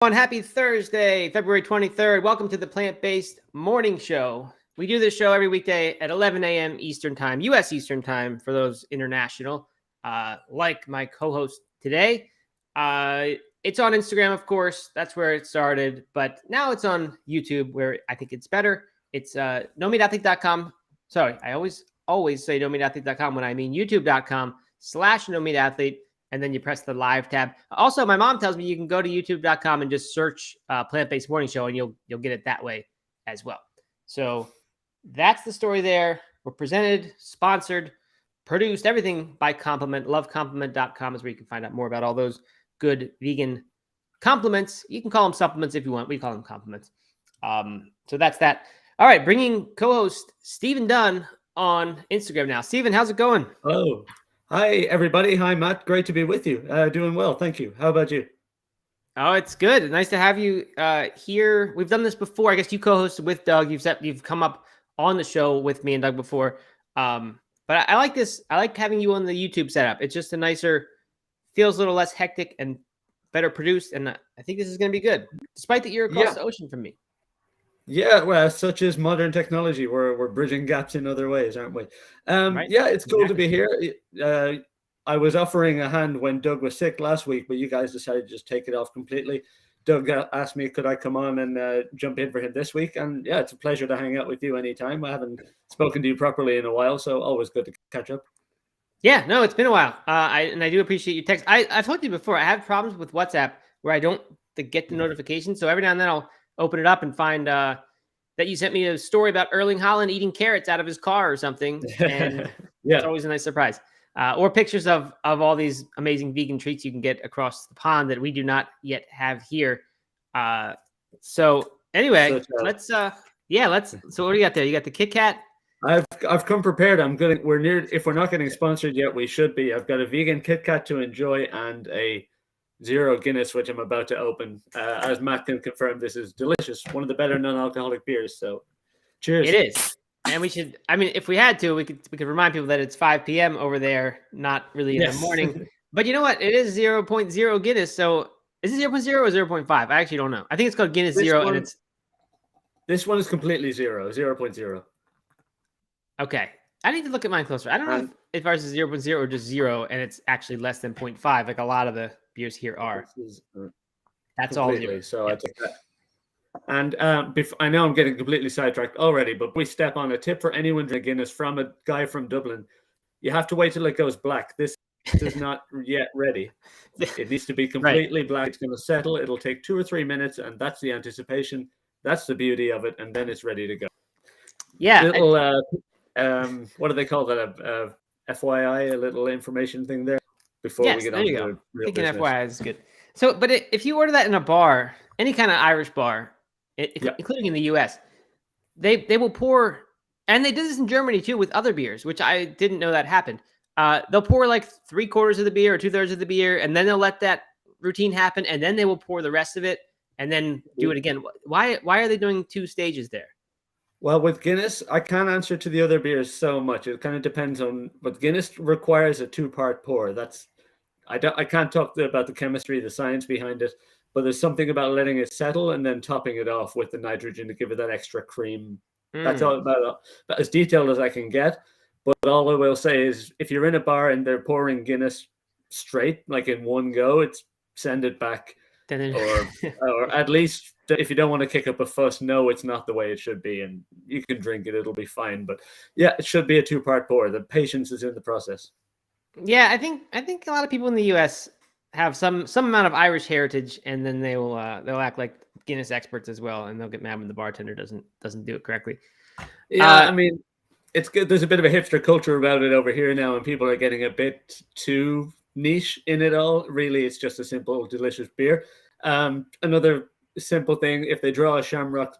On happy Thursday, February 23rd. Welcome to the Plant Based Morning Show. We do this show every weekday at 11 a.m. Eastern Time, U.S. Eastern Time for those international, like my co-host today. It's on Instagram, of course. That's where it started. But now it's on YouTube, where I think it's better. It's nomeatathlete.com. Sorry, I always say nomeatathlete.com when I mean youtube.com/nomeatathlete. And then you press the live tab. Also, my mom tells me you can go to youtube.com and just search Plant-Based Morning Show, and you'll get it that way as well. So that's the story there. We're presented, sponsored, produced, everything by Compliment. Lovecompliment.com is where you can find out more about all those good vegan compliments. You can call them supplements if you want. We call them compliments. So that's that. All right, bringing co-host Stephen Dunn on Instagram now. Stephen, how's it going? Hello. Hi, everybody. Hi, Matt. Great to be with you. Doing well. Thank you. How about you? Oh, it's good. Nice to have you here. We've done this before. I guess you co-hosted with Doug. You've come up on the show with me and Doug before. But I like this. I like having you on the YouTube setup. It's just feels a little less hectic and better produced. And I think this is going to be good, despite that you're across the ocean from me. Yeah, well, such is modern technology. We're bridging gaps in other ways, aren't we? Right? Yeah, it's cool to be here. I was offering a hand when Doug was sick last week, but you guys decided to just take it off completely. Doug asked me, could I come on and jump in for him this week? And yeah, it's a pleasure to hang out with you anytime. I haven't spoken to you properly in a while, so always good to catch up. Yeah, no, it's been a while. I do appreciate your text. I've told you before, I have problems with WhatsApp where I don't get the notification. So every now and then I'll open it up and find that you sent me a story about Erling Haaland eating carrots out of his car or something. And it's always a nice surprise. Or pictures of all these amazing vegan treats you can get across the pond that we do not yet have here. So anyway, so what do you got there? You got the Kit Kat? I've come prepared. We're near. If we're not getting sponsored yet, we should be. I've got a vegan Kit Kat to enjoy and a Zero Guinness, which I'm about to open. As Matt can confirm, this is delicious. One of the better non-alcoholic beers. So, cheers. It is, and we should. I mean, if we had to, we could remind people that it's 5 p.m. over there, not really in the morning. But you know what? It is 0.0 Guinness. So is it 0.0 or 0.5? I actually don't know. I think it's called Guinness Zero, and this one is completely 0.0. Okay. I need to look at mine closer. I don't know if ours is 0.0 or just 0, and it's actually less than 0.5, like a lot of the beers here are. That's all 0. So I take that. And I know I'm getting completely sidetracked already, but we step on a tip for anyone drinking Guinness from a guy from Dublin. You have to wait till it goes black. This is not yet ready. It needs to be completely black. It's going to settle. It'll take 2 or 3 minutes, and that's the anticipation. That's the beauty of it, and then it's ready to go. Yeah. What do they call that? FYI, a little information thing there before we get on to the real business. FYI is good. So, but if you order that in a bar, any kind of Irish bar, including in the U.S., they will pour, and they did this in Germany too with other beers, which I didn't know that happened. They'll pour like 3/4 of the beer or 2/3 of the beer, and then they'll let that routine happen, and then they will pour the rest of it, and then do it again. Why are they doing 2 stages there? Well, with Guinness, I can't answer to the other beers so much. It kind of depends on, but Guinness requires a 2-part pour. I can't talk about the chemistry, the science behind it, but there's something about letting it settle and then topping it off with the nitrogen to give it that extra cream. That's all about as detailed as I can get. But all I will say is, if you're in a bar and they're pouring Guinness straight, like in one go, send it back, or at least. If you don't want to kick up a fuss, no, it's not the way it should be, and you can drink it; it'll be fine. But yeah, it should be a 2-part pour. The patience is in the process. Yeah, I think a lot of people in the U.S. have some amount of Irish heritage, and then they'll act like Guinness experts as well, and they'll get mad when the bartender doesn't do it correctly. Yeah, I mean, it's good. There's a bit of a hipster culture about it over here now, and people are getting a bit too niche in it all. Really, it's just a simple, delicious beer. Another simple thing, if they draw a shamrock,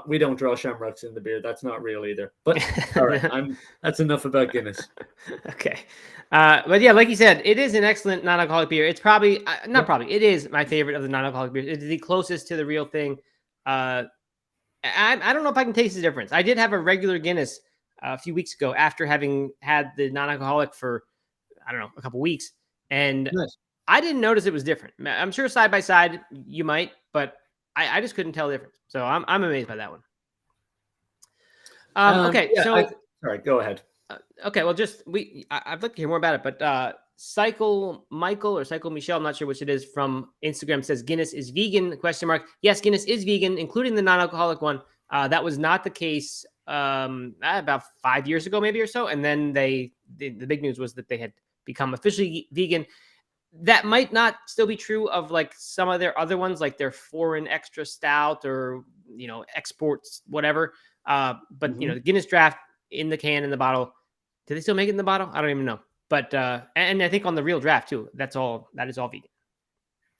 we don't draw shamrocks in the beer. That's not real either. But all right, that's enough about Guinness. Okay. But yeah, like you said, it is an excellent non-alcoholic beer. It's probably it is my favorite of the non-alcoholic beers. It's the closest to the real thing. I don't know if I can taste the difference. I did have a regular Guinness a few weeks ago after having had the non-alcoholic for, I don't know, a couple weeks. And I didn't notice it was different. I'm sure side by side you might, but I just couldn't tell the difference. So I'm amazed by that one. Okay, Yeah, so sorry, go ahead. okay, well, I'd like to hear more about it, but Cycle Michael or Cycle Michelle, I'm not sure which it is, from Instagram says Guinness is vegan? Question mark. Yes, Guinness is vegan, including the non-alcoholic one. That was not the case about 5 years ago, maybe or so, and then the big news was that they had become officially vegan. That might not still be true of like some of their other ones, like their foreign extra stout or exports, whatever. But Mhm. the Guinness Draft in the can, in the bottle. Do they still make it in the bottle? I don't even know. But and I think on the real draft too. That is all vegan.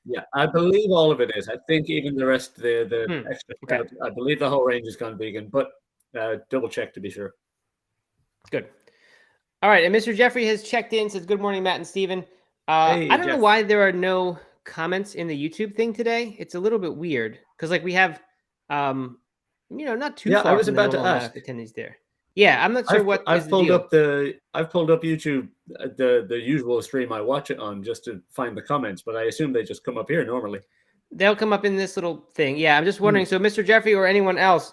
Yeah, I believe all of it is. I think even the rest, the extra Okay, stout, I believe the whole range has gone vegan, but double check to be sure. good. All right, and Mr. Jeffrey has checked in. Says good morning, Matt and Steven. I Hey, don't know Jeff. why there are no comments in the YouTube thing today. It's a little bit weird because like we have, not too Yeah, I far was from the about to normal amount ask. of attendees there. Yeah, I'm not sure what is I've the pulled deal. up YouTube, the usual stream I watch it on, just to find the comments, but I assume they just come up here normally. They'll come up in this little thing. Yeah, I'm just Hmm. wondering. So, Mr. Jeffrey or anyone else,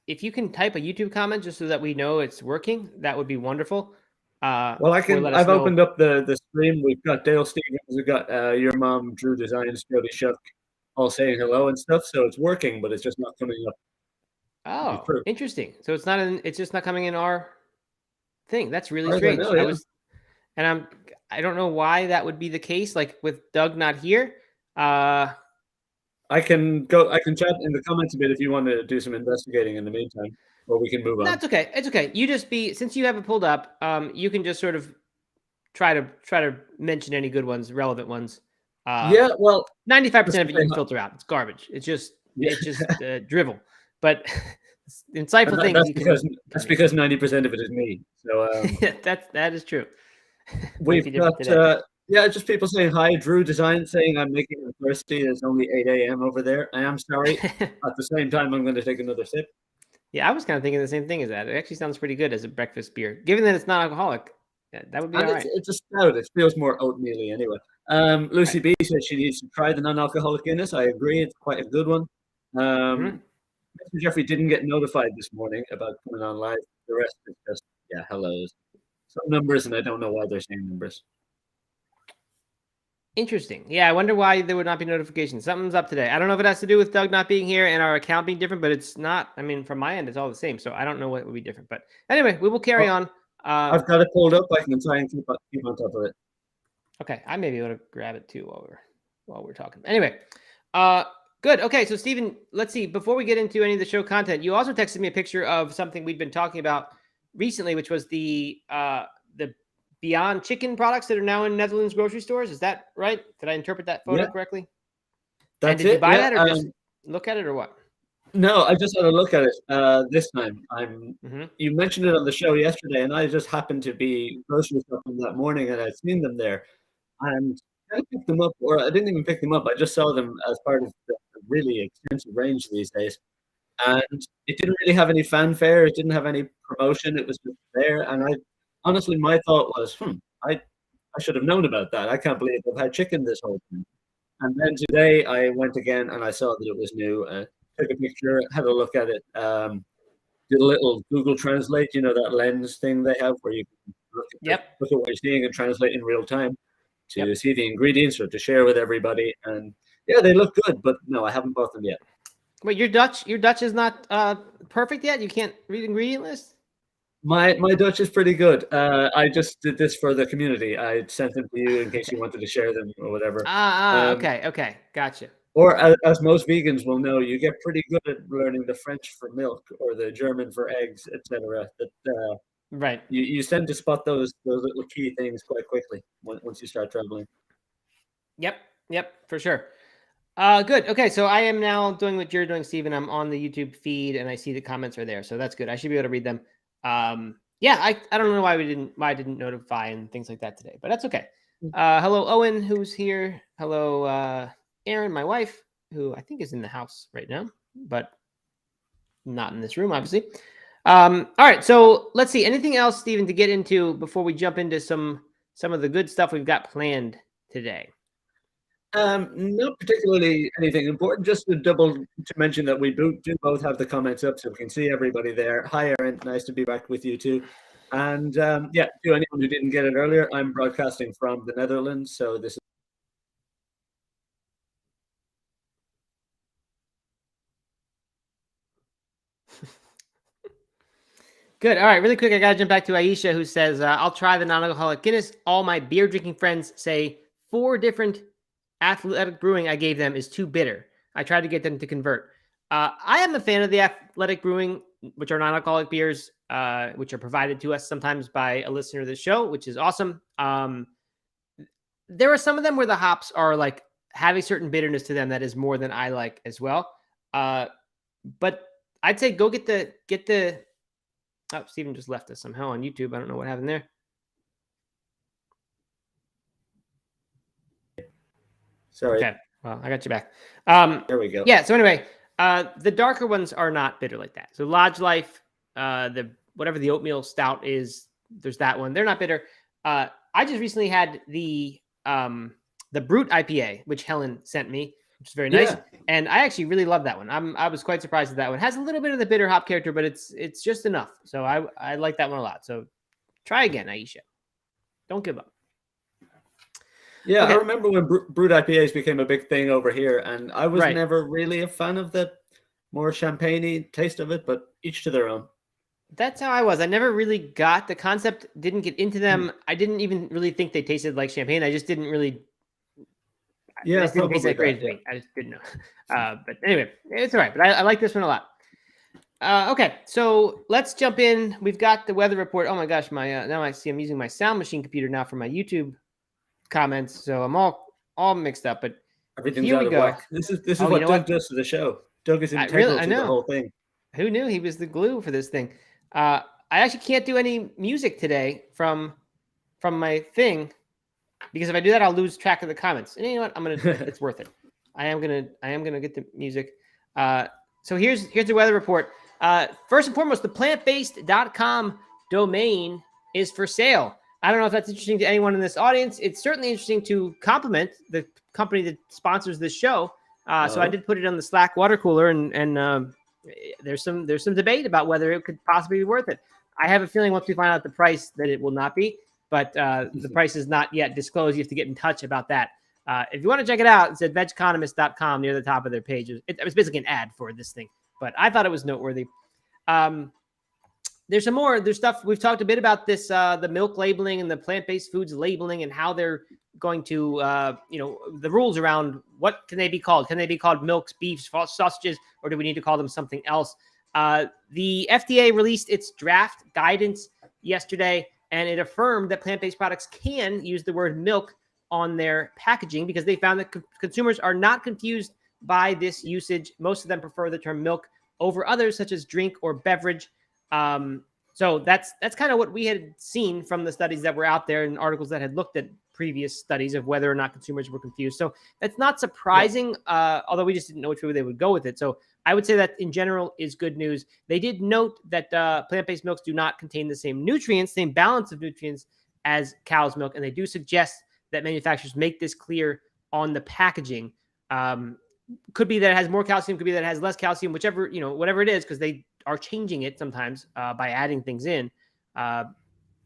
if you can type a YouTube comment just so that we know it's working, that would be wonderful. Well, Or let us I've know. opened up the stream. We've got Dale Stevens, we've got your mom, Drew Designs, Jody Shuck, all saying hello and stuff. So it's working, but it's just not coming up. It's Oh, true. interesting. So it's just not coming in our thing. That's really As far as I strange. know, yeah. I don't know why that would be the case. Like with Doug not here. I can chat in the comments a bit if you want to do some investigating in the meantime, or we can move on. That's okay. It's okay. You just since you have it pulled up, you can just sort of try to mention any good ones, relevant ones. Yeah, well, 95% just of to it you say can hi- filter out. It's garbage. yeah. It's just drivel. But insightful And things you can. that's because 90% of it is me. So That is true. Might we've be got different today. yeah, just people saying hi. Drew Design saying I'm making it thirsty. It's only 8 a.m. over there. I am sorry. At the same time, I'm going to take another sip. Yeah, I was kind of thinking the same thing as that. It actually sounds pretty good as a breakfast beer, given that it's not alcoholic. That would be And all right. it's a stout. It feels more oatmeal-y anyway. Lucy Right. B says she needs to try the non-alcoholic Guinness. I agree. It's quite a good one. Mhm. Mr. Jeffrey didn't get notified this morning about coming on live. The rest is just, yeah, hellos. Some numbers, and I don't know why they're saying numbers. Interesting. Yeah, I wonder why there would not be notifications. Something's up today. I don't know if it has to do with Doug not being here and our account being different, but it's not. I mean, from my end, it's all the same. So I don't know what would be different. But anyway, we will carry Well, on. I've got it pulled up. I can try and keep on top of it. Okay, I may be able to grab it too while we're talking. Anyway, good. Okay, so Steven, let's see. Before we get into any of the show content, you also texted me a picture of something we'd been talking about recently, which was the Beyond Chicken products that are now in Netherlands grocery stores. Is that right? Did I interpret that photo Yeah, correctly? And that's did you it. buy Yeah. that or just look at it or what? No, I just had a look at it this time. Mm-hmm. You mentioned it on the show yesterday, and I just happened to be grocery shopping that morning, and I'd seen them there, and I picked them up, or I didn't even pick them up. I just saw them as part of the really extensive range these days, and it didn't really have any fanfare. It didn't have any promotion. It was just there, and I honestly, my thought was, I should have known about that. I can't believe I've had chicken this whole time. And then today I went again and I saw that it was new. Took a picture, had a look at it. Did a little Google Translate, that lens thing they have where you can Yep. look at what you're seeing and translate in real time to Yep. see the ingredients or to share with everybody. And yeah, they look good, but no, I haven't bought them yet. Wait, your Dutch is not perfect yet. You can't read ingredient list. My Dutch is pretty good. I just did this for the community. I sent them to you in case you wanted to share them or whatever. Okay, gotcha. Or as most vegans will know, you get pretty good at learning the French for milk or the German for eggs, etc. That Right. you tend to spot those little key things quite quickly once you start traveling. Yep, for sure. Good. Okay, so I am now doing what you're doing, Steven. I'm on the YouTube feed and I see the comments are there, so that's good. I should be able to read them. Yeah, I don't know why I didn't notify and things like that today, but that's okay. Hello, Owen, who's here. Hello, Aaron, my wife, who I think is in the house right now, but not in this room, obviously. All right, so let's see. Anything else, Steven, to get into before we jump into some of the good stuff we've got planned today? Not particularly anything important. Just to mention that we do both have the comments up, so we can see everybody there. Hi, Aaron. Nice to be back with you too. And yeah, to anyone who didn't get it earlier, I'm broadcasting from the Netherlands, so this is. Good. All right, really quick, I got to jump back to Aisha, who says, I'll try the non-alcoholic Guinness. All my beer drinking friends say 4 different athletic brewing I gave them is too bitter. I tried to get them to convert. I am a fan of the athletic brewing, which are non-alcoholic beers, which are provided to us sometimes by a listener of the show, which is awesome. There are some of them where the hops are like have a certain bitterness to them that is more than I like as well. But I'd say go get the. Oh, Steven just left us somehow on YouTube. I don't know what happened there. Sorry. Okay. Well, I got you back. There we go. Yeah. So anyway, the darker ones are not bitter like that. So Lodge Life, whatever the oatmeal stout is, there's that one. They're not bitter. I just recently had the Brute IPA, which Helen sent me, which is very nice. And I actually really love that one. I was quite surprised at that one. It has a little bit of the bitter hop character, but it's just enough. So I like that one a lot. So try again, Aisha. Don't give up. Yeah, okay. I remember when Brute IPAs became a big thing over here, and I was right. never really a fan of the more champagne-y taste of it, but each to their own. That's how I was. I never really got the concept, didn't get into them. I didn't even really think they tasted like champagne. I just didn't really Yeah, it didn't taste that great to me. I just didn't know. But anyway, it's all right. But I like this one a lot. Okay, so let's jump in. We've got the weather report. Oh my gosh, my now I see I'm using my Sound Machine computer now for my YouTube comments, so I'm all mixed up. But everything's here out we of go. whack. This is what Doug does to the show. Doug is integral to the whole thing. Who knew he was the glue for this thing? I actually can't do any music today from my thing. Because if I do that, I'll lose track of the comments. And you know what? It's worth it. I am gonna get the music. So here's the weather report. First and foremost, the plantbased.com domain is for sale. I don't know if that's interesting to anyone in this audience. It's certainly interesting to compliment the company that sponsors this show. So I did put it on the Slack water cooler, and there's some debate about whether it could possibly be worth it. I have a feeling once we find out the price that it will not be. But the price is not yet disclosed. You have to get in touch about that. If you want to check it out, it's at vegeconomist.com near the top of their page. It was basically an ad for this thing, but I thought it was noteworthy. There's some more. There's stuff. We've talked a bit about this, the milk labeling and the plant-based foods labeling and how they're going to, the rules around what can they be called? Can they be called milks, beefs, sausages, or do we need to call them something else? The FDA released its draft guidance yesterday, and it affirmed that plant-based products can use the word milk on their packaging because they found that consumers are not confused by this usage. Most of them prefer the term milk over others, such as drink or beverage. So that's kind of what we had seen from the studies that were out there and articles that had looked at previous studies of whether or not consumers were confused. So that's not surprising, although we just didn't know which way they would go with it. So I would say that in general is good news. They did note that plant-based milks do not contain the same nutrients, same balance of nutrients as cow's milk. And they do suggest that manufacturers make this clear on the packaging. Could be that it has more calcium, could be that it has less calcium, whichever, whatever it is, because they are changing it sometimes by adding things in.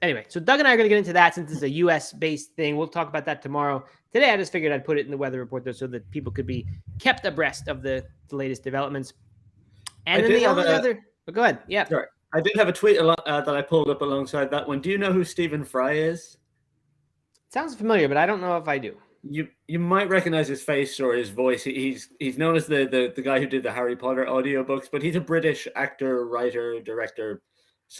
Anyway, so Doug and I are going to get into that since it's a US-based thing. We'll talk about that tomorrow. Today, I just figured I'd put it in the weather report, though, so that people could be kept abreast of the latest developments. And then the only other... Oh, go ahead. Yeah. Sorry. I did have a tweet that I pulled up alongside that one. Do you know who Stephen Fry is? Sounds familiar, but I don't know if I do. You might recognize his face or his voice. He's known as the guy who did the Harry Potter audiobooks, but he's a British actor, writer, director,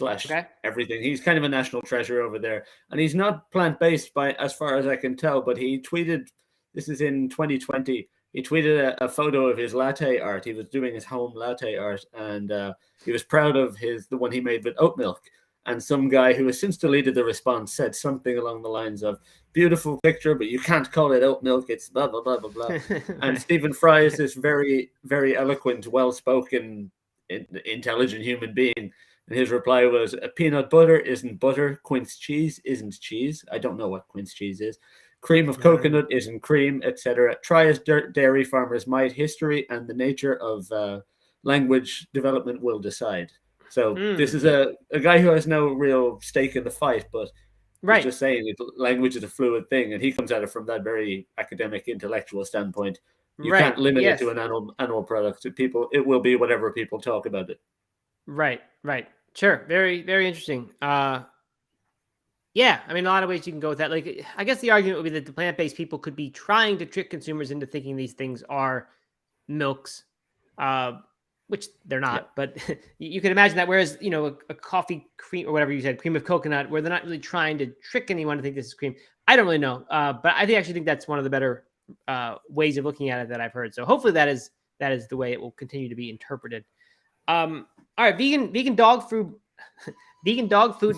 / everything. He's kind of a national treasure over there. And he's not plant-based by as far as I can tell, but he tweeted, this is in 2020, he tweeted a photo of his latte art. He was doing his home latte art, and he was proud of the one he made with oat milk. And some guy who has since deleted the response said something along the lines of, beautiful picture, but you can't call it oat milk. It's blah, blah, blah, blah, blah. And Stephen Fry is this very, very eloquent, well-spoken, intelligent human being. And his reply was, peanut butter isn't butter. Quince cheese isn't cheese. I don't know what quince cheese is. Cream of coconut isn't cream, etc. Try as dairy farmers might, history and the nature of language development will decide. So this is a guy who has no real stake in the fight, but he's just saying language is a fluid thing, and he comes at it from that very academic, intellectual standpoint. You can't limit it to an animal product. It will be whatever people talk about it. Right. Sure. Very, very interesting. Yeah, I mean, a lot of ways you can go with that. Like, I guess the argument would be that the plant-based people could be trying to trick consumers into thinking these things are milks, which they're not. Yeah. But you can imagine that. Whereas, a coffee cream or whatever you said, cream of coconut, where they're not really trying to trick anyone to think this is cream. I don't really know, but I actually think that's one of the better ways of looking at it that I've heard. So hopefully that is the way it will continue to be interpreted. All right, vegan dog food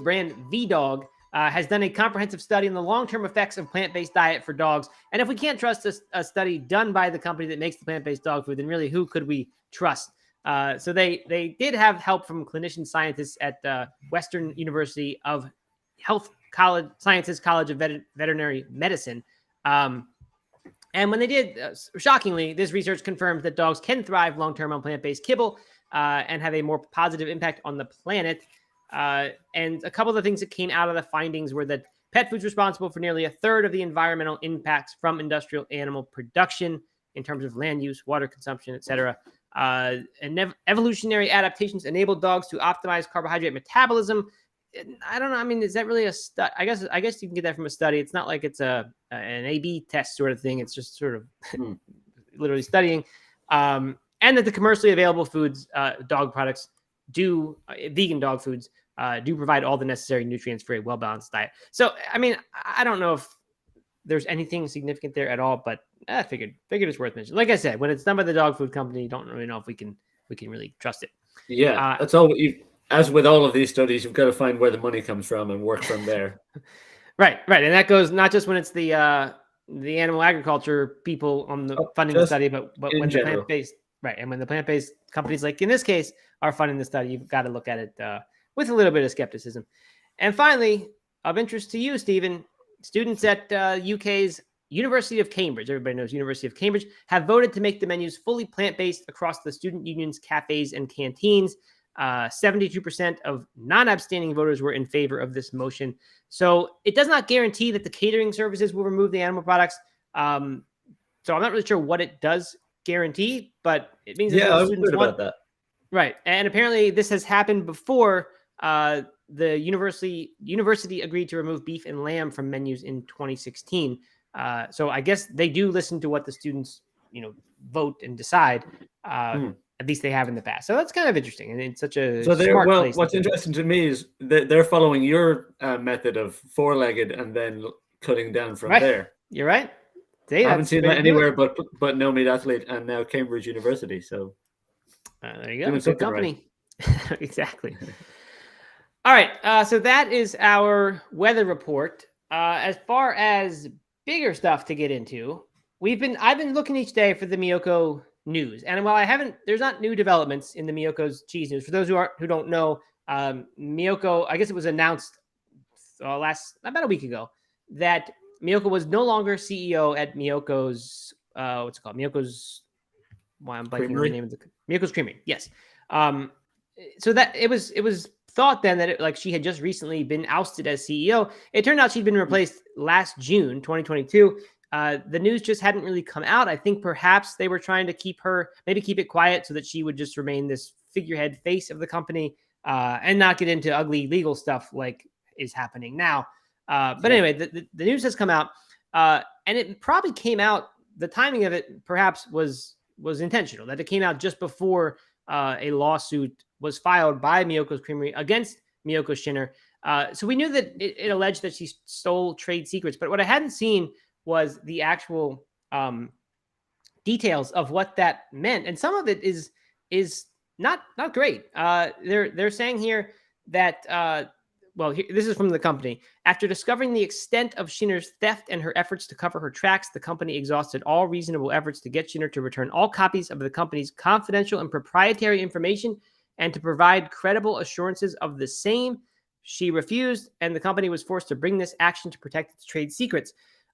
brand VDog has done a comprehensive study on the long-term effects of plant-based diet for dogs. And if we can't trust a study done by the company that makes the plant-based dog food, then really who could we trust? So they did have help from clinician scientists at Western University of Health Sciences College of Veterinary Medicine. And when they did, shockingly, this research confirms that dogs can thrive long-term on plant-based kibble and have a more positive impact on the planet. And a couple of the things that came out of the findings were that pet food's responsible for nearly a third of the environmental impacts from industrial animal production in terms of land use, water consumption, etc. And evolutionary adaptations enable dogs to optimize carbohydrate metabolism. I don't know. I mean, is that really a study? I guess you can get that from a study. It's not like it's an A/B test sort of thing. It's just sort of literally studying. And that the commercially available foods, dog products, vegan dog foods do provide all the necessary nutrients for a well-balanced diet. So, I mean, I don't know if there's anything significant there at all, but I figured it's worth mentioning. Like I said, when it's done by the dog food company, you don't really know if we can really trust it. Yeah, that's all. As with all of these studies, you've got to find where the money comes from and work from there. Right, and that goes not just when it's the animal agriculture people on the funding the study, but when the plant-based. Right. And when the plant-based companies, like in this case, are funding the study, you've got to look at it with a little bit of skepticism. And finally, of interest to you, Stephen, students at UK's University of Cambridge, everybody knows University of Cambridge, have voted to make the menus fully plant-based across the student unions, cafes, and canteens. 72% of non-abstaining voters were in favor of this motion. So it does not guarantee that the catering services will remove the animal products. So I'm not really sure what it does guarantee, but it means that I was good about that. Right. And apparently this has happened before. The university agreed to remove beef and lamb from menus in 2016. So I guess they do listen to what the students, vote and decide. At least they have in the past. So that's kind of interesting. And it's such a smart place. What's interesting to me is that they're following your method of four-legged and then cutting down from there. You're right. I haven't seen that anywhere but No Meat Athlete and now Cambridge University. So there you go. Good company. Right. Exactly. All right. So that is our weather report. As far as bigger stuff to get into, I've been looking each day for the Miyoko news. And while there's not new developments in the Miyoko's cheese news. For those who don't know, Miyoko, I guess it was announced about a week ago that Miyoko was no longer CEO at Miyoko's, what's it called? Miyoko's, I'm blanking on the name of Miyoko's Creamery. Yes. So that it was thought then that she had just recently been ousted as CEO. It turned out she'd been replaced last June, 2022. The news just hadn't really come out. I think perhaps they were trying to keep it quiet so that she would just remain this figurehead face of the company and not get into ugly legal stuff like is happening now. But anyway, the news has come out, and it probably came out. The timing of it perhaps was intentional. That it came out just before a lawsuit was filed by Miyoko's Creamery against Miyoko Schinner. So we knew that it alleged that she stole trade secrets, but what I hadn't seen was the actual details of what that meant, and some of it is not great. They're saying here that. This is from the company. After discovering the extent of Schinner's theft and her efforts to cover her tracks, the company exhausted all reasonable efforts to get Schinner to return all copies of the company's confidential and proprietary information and to provide credible assurances of the same. She refused, and the company was forced to bring this action to protect its trade secrets.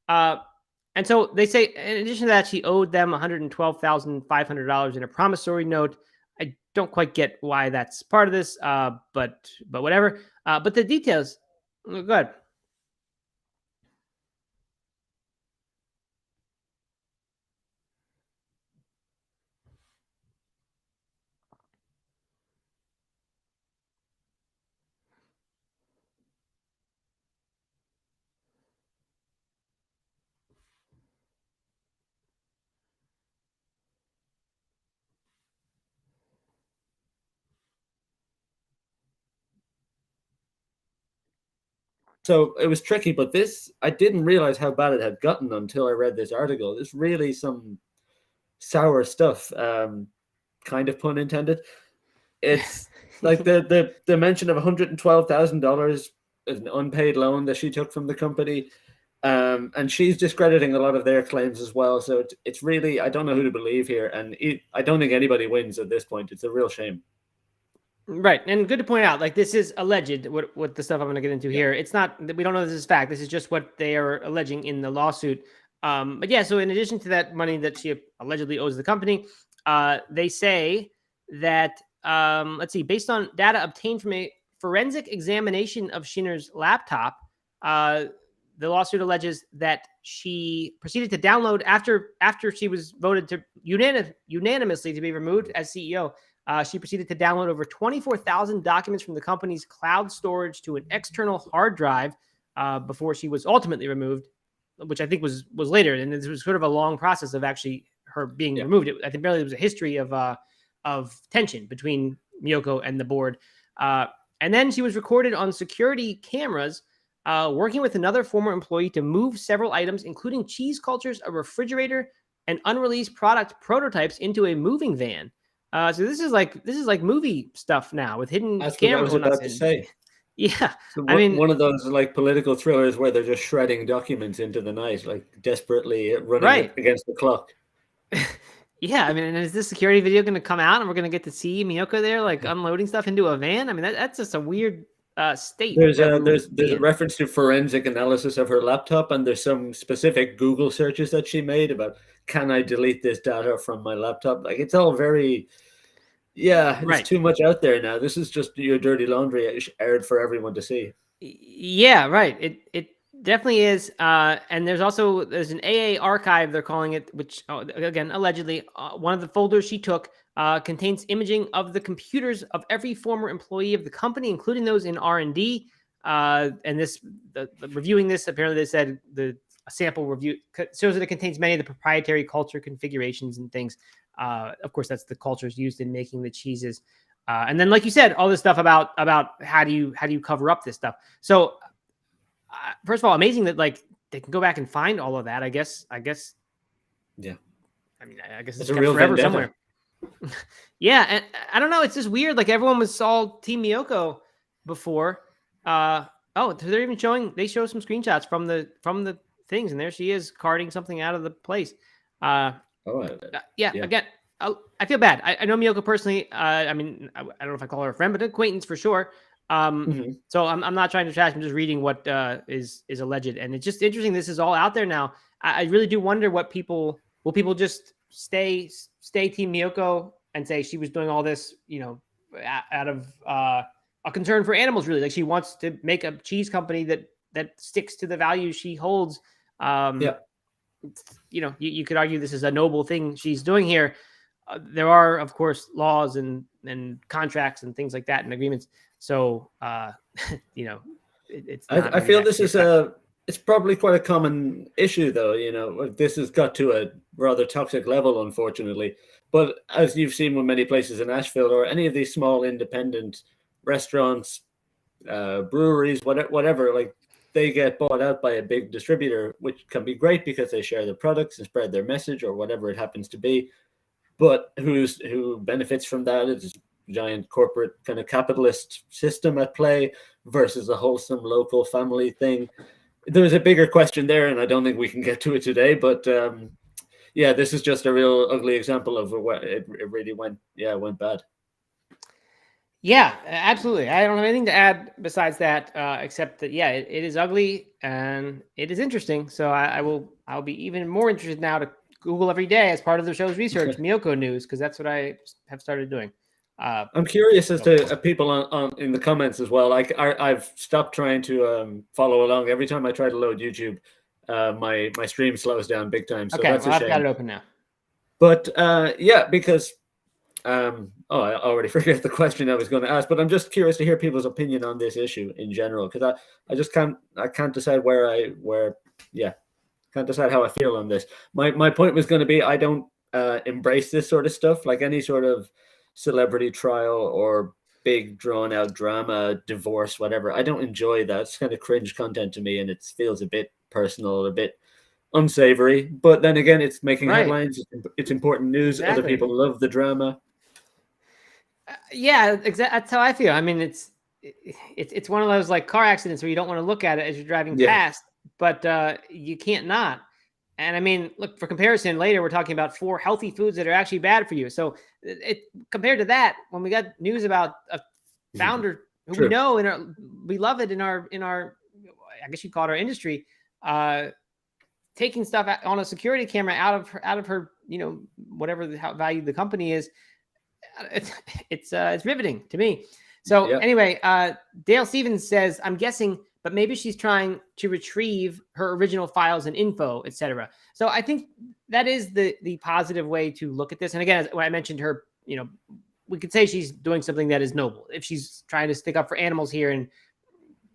And so they say, in addition to that, she owed them $112,500 in a promissory note. I don't quite get why that's part of this, but whatever. But the details, good. So it was tricky, but this, I didn't realize how bad it had gotten until I read this article. It's really some sour stuff, kind of pun intended. It's like the mention of $112,000 as an unpaid loan that she took from the company. And she's discrediting a lot of their claims as well. So it's really, I don't know who to believe here. And I don't think anybody wins at this point. It's a real shame. Right. And good to point out, like, this is alleged, what the stuff I'm going to get into here. It's not, we don't know this is fact. This is just what they are alleging in the lawsuit. But yeah, so in addition to that money that she allegedly owes the company, they say that, let's see, based on data obtained from a forensic examination of Schinner's laptop, the lawsuit alleges that she proceeded to download after she was voted to unanimously to be removed as CEO. She proceeded to download over 24,000 documents from the company's cloud storage to an external hard drive before she was ultimately removed, which I think was later. And this was sort of a long process of actually her being removed. I think barely there was a history of tension between Miyoko and the board. And then she was recorded on security cameras working with another former employee to move several items, including cheese cultures, a refrigerator, and unreleased product prototypes into a moving van. So this is like movie stuff now with hidden cameras. That's what I was about to say. Yeah, So I mean, one of those like political thrillers where they're just shredding documents into the night, like desperately running against the clock. Yeah, I mean, and is this security video going to come out and we're going to get to see Miyoko there, like unloading stuff into a van? I mean, that's just a weird state. There's a reference to forensic analysis of her laptop, and there's some specific Google searches that she made about, can I delete this data from my laptop? Like, it's all very, it's too much out there now. This is just your dirty laundry aired for everyone to see. Yeah, right. It definitely is. And there's an AA archive, they're calling it, which again, allegedly, one of the folders she took contains imaging of the computers of every former employee of the company, including those in R&D. And reviewing this, apparently they said a sample review shows that it contains many of the proprietary culture configurations and things. Of course, that's the cultures used in making the cheeses. And then, like you said, all this stuff about how do you cover up this stuff. So, first of all, amazing that like they can go back and find all of that. I guess. Yeah. I mean, I guess it's a real forever vendetta. somewhere. Yeah, and I don't know. It's just weird. Like everyone was all Team Miyoko before. They're even showing. They show some screenshots from the things, and there she is carting something out of the place. Again, I feel bad. I know Miyoko personally. I mean, I don't know if I call her a friend, but an acquaintance for sure. So I'm not trying to trash. I'm just reading what is alleged, and it's just interesting. This is all out there now. I really do wonder what people will just stay Team Miyoko and say she was doing all this, out of a concern for animals. Really, like she wants to make a cheese company that sticks to the values she holds. You could argue this is a noble thing she's doing here. There are, of course, laws and contracts and things like that and agreements. So, it's. I feel this is it's probably quite a common issue, though. This has got to a rather toxic level, unfortunately. But as you've seen with many places in Asheville or any of these small independent restaurants, breweries, whatever, like they get bought out by a big distributor, which can be great because they share the products and spread their message or whatever it happens to be. But who benefits from that? It's a giant corporate kind of capitalist system at play versus a wholesome local family thing. There's a bigger question there, and I don't think we can get to it today. But this is just a real ugly example of what it really went bad. Yeah, absolutely. I don't have anything to add besides that, except that yeah, it is ugly and it is interesting. So I'll be even more interested now to Google every day as part of the show's research Miyoko news because that's what I have started doing. I'm curious as So to people on in the comments as well. Like I've stopped trying to follow along. Every time I try to load YouTube, my stream slows down big time. So okay, that's a well I've got shame. it open now. But yeah, because I already forget the question I was going to ask. But I'm just curious to hear people's opinion on this issue in general because I just can't decide where yeah, can't decide how I feel on this. My point was going to be I don't embrace this sort of stuff, like any sort of celebrity trial or big drawn out drama, divorce, whatever. I don't enjoy that. It's kind of cringe content to me, and it feels a bit personal, a bit unsavory. But then again, it's making Right, headlines. It's important news. Other exactly. people love the drama. Yeah, exactly. That's how I feel. I mean, it's one of those like car accidents where you don't want to look at it as you're driving Yeah. past, but you can't not. And I mean, look, for comparison, later we're talking about 4 healthy foods that are actually bad for you. So compared to that, when we got news about a founder who we True. know and we love it in our I guess you call it our industry, uh, taking stuff on a security camera out of her, whatever how valued the company is, it's it's riveting to me. So Yeah. anyway, Dale Stevens says, I'm guessing, but maybe she's trying to retrieve her original files and info, etc. So I think that is the positive way to look at this. And again, when I mentioned her, we could say she's doing something that is noble. If she's trying to stick up for animals here and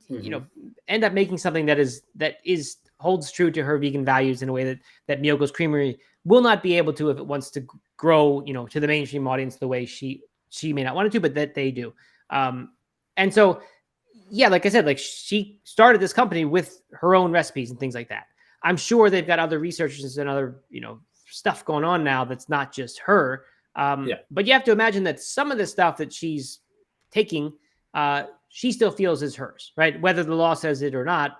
Mm-hmm. end up making something that is holds true to her vegan values in a way that Miyoko's Creamery will not be able to if it wants to grow, to the mainstream audience the way she may not want it to, but that they do. And so, yeah, like I said, like she started this company with her own recipes and things like that. I'm sure they've got other researchers and other, stuff going on now that's not just her. Yeah. But you have to imagine that some of the stuff that she's taking, she still feels is hers, right? Whether the law says it or not.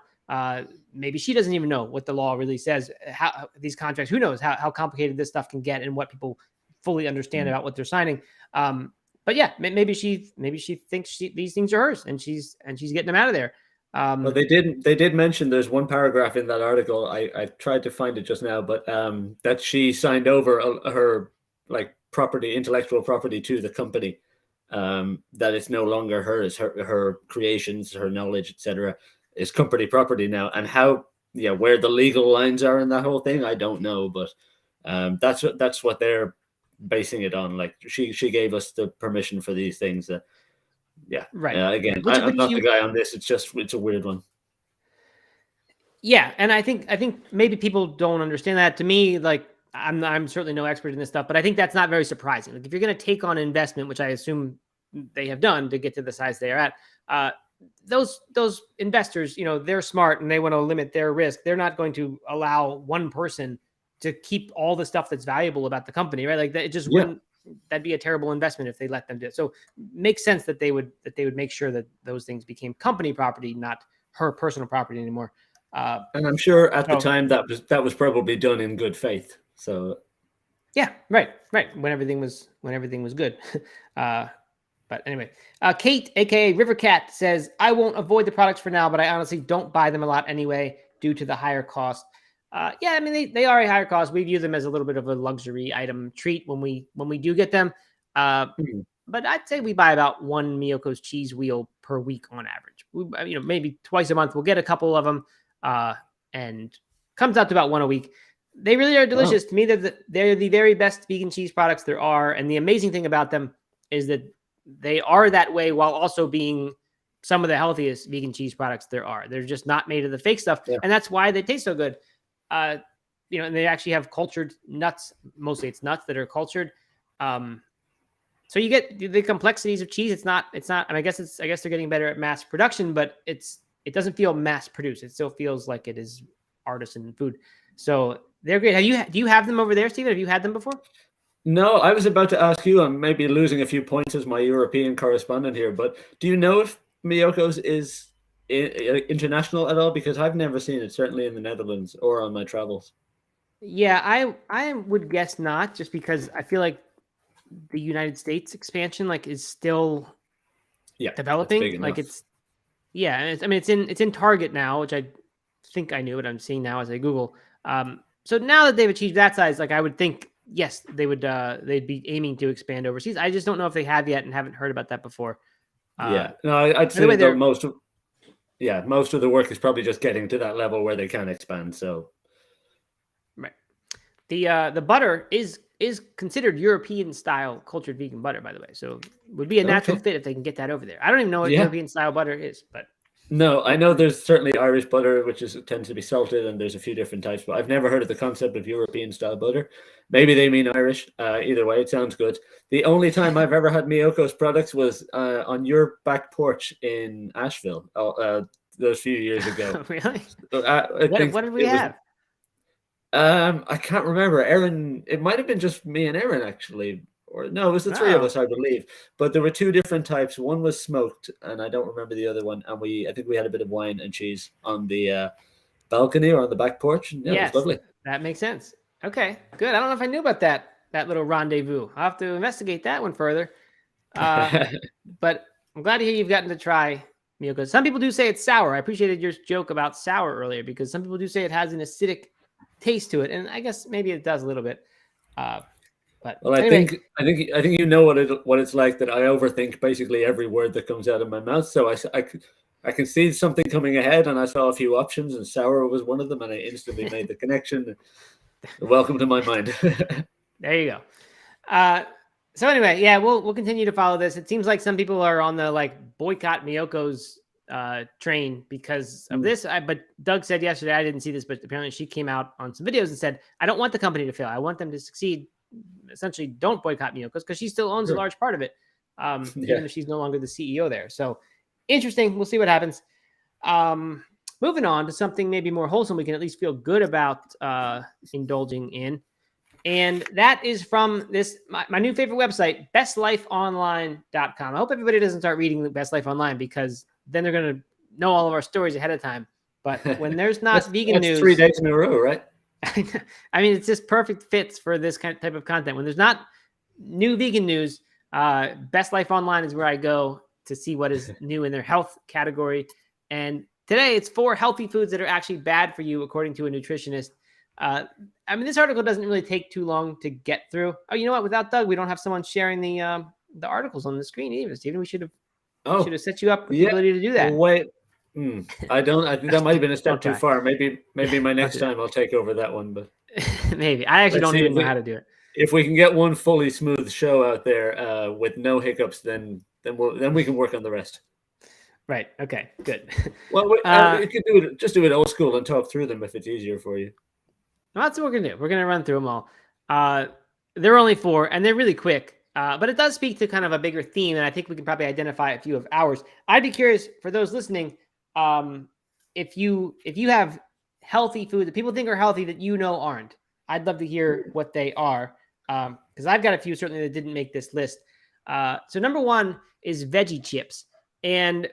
Maybe she doesn't even know what the law really says. How these contracts, who knows how complicated this stuff can get and what people fully understand about what they're signing. But yeah, maybe she thinks these things are hers and she's getting them out of there. Well, they did mention there's one paragraph in that article. I tried to find it just now, but that she signed over her like property, intellectual property to the company. That it's no longer hers, her creations, her knowledge, etc. is company property now. And how, yeah, where the legal lines are in that whole thing, I don't know, but that's what they're basing it on. Like she gave us the permission for these things. Yeah. Right. Again, Which I'm not the you guy on this. It's a weird one. Yeah, and I think maybe people don't understand that. To me, like I'm certainly no expert in this stuff, but I think that's not very surprising. Like if you're going to take on an investment, which I assume they have done to get to the size they are at, those investors, they're smart and they want to limit their risk. They're not going to allow one person to keep all the stuff that's valuable about the company, right? Like that, it just Yeah. wouldn't. That'd be a terrible investment if they let them do it. So, makes sense that they would make sure that those things became company property, not her personal property anymore. And I'm sure at the So time that was probably done in good faith. So yeah, right. When everything was good. But anyway, Kate, aka Rivercat, says I won't avoid the products for now, but I honestly don't buy them a lot anyway due to the higher cost. Yeah, I mean they are a higher cost. We view them as a little bit of a luxury item treat when we do get them. But I'd say we buy about one Miyoko's cheese wheel per week on average. Maybe twice a month we'll get a couple of them, and comes out to about one a week. They really are delicious. To me, they're the very best vegan cheese products there are. And the amazing thing about them is that they are that way while also being some of the healthiest vegan cheese products there are. They're just not made of the fake stuff. yeah. And that's why they taste so good. And they actually have cultured nuts. Mostly it's nuts that are cultured. So you get the complexities of cheese. It's not, and I guess they're getting better at mass production, but it doesn't feel mass produced. It still feels like it is artisan food. So they're great. Do you have them over there, Steven? Have you had them before? No, I was about to ask you. I'm maybe losing a few points as my European correspondent here, but do you know if Miyoko's is international at all? Because I've never seen it, certainly in the Netherlands or on my travels. Yeah, I would guess not, just because I feel like the United States expansion is still Yeah, developing. Like it's yeah, and I mean it's in Target now, which I think I knew, but I'm seeing now as I Google. So now that they've achieved that size, like I would think, yes, they would they'd be aiming to expand overseas. I just don't know if they have yet and haven't heard about that before. Yeah, no, I'd By the way, say that they're most of the work is probably just getting to that level where they can expand. So right. The butter is considered European style cultured vegan butter, by the way. So would be a natural okay, fit if they can get that over there. I don't even know what yeah. European style butter is, but No, I know there's certainly Irish butter, which tends to be salted, and there's a few different types, but I've never heard of the concept of European style butter. Maybe they mean Irish. Either way, it sounds good. The only time I've ever had Miyoko's products was on your back porch in Asheville, those few years ago. really, I think what did we it was. have? I can't remember. Aaron, it might have been just me and Aaron actually, or no, it was the three of Oh, us, I believe. But there were two different types. One was smoked, and I don't remember the other one. And I think we had a bit of wine and cheese on the balcony or on the back porch. And yeah, it was yes, lovely. that makes sense. Okay, good. I don't know if I knew about that little rendezvous. I'll have to investigate that one further. But I'm glad to hear you've gotten to try Miyoko. Some people do say it's sour. I appreciated your joke about sour earlier because some people do say it has an acidic taste to it, and I guess maybe it does a little bit. But Well, anyway, I think you know what it's like that I overthink basically every word that comes out of my mouth. So I can see something coming ahead, and I saw a few options, and sour was one of them, and I instantly made the connection. Welcome to my mind. there you go. So anyway, yeah, we'll continue to follow this. It seems like some people are on the like boycott Miyoko's train because of this. But Doug said yesterday, I didn't see this, but apparently she came out on some videos and said, I don't want the company to fail. I want them to succeed. Essentially, don't boycott Miyoko's because she still owns a large part of it, even if she's no longer the CEO there. So interesting. We'll see what happens. Moving on to something maybe more wholesome, we can at least feel good about indulging in. And that is from my new favorite website, bestlifeonline.com. I hope everybody doesn't start reading the Best Life Online because then they're going to know all of our stories ahead of time. But when there's not vegan news, 3 days in a row, right? I mean, it's just perfect fits for this type of content. When there's not new vegan news, Best Life Online is where I go to see what is new in their health category. And today it's 4 healthy foods that are actually bad for you, according to a nutritionist. I mean, this article doesn't really take too long to get through. Oh, you know what? Without Doug, we don't have someone sharing the articles on the screen either. Steven, we should have set you up with the ability to do that. Wait, I think that might have been a step too far. Maybe my next time I'll take over that one. But maybe I actually don't even know how to do it. If we can get one fully smooth show out there with no hiccups, then we can work on the rest. Right. Okay. Good. Well, you could do it. Just do it old school and talk through them if it's easier for you. Well, that's what we're gonna do. We're gonna run through them all. There are only 4, and they're really quick. But it does speak to kind of a bigger theme, and I think we can probably identify a few of ours. I'd be curious for those listening, if you have healthy food that people think are healthy that you know aren't. I'd love to hear what they are, because I've got a few certainly that didn't make this list. So number 1 is veggie chips, and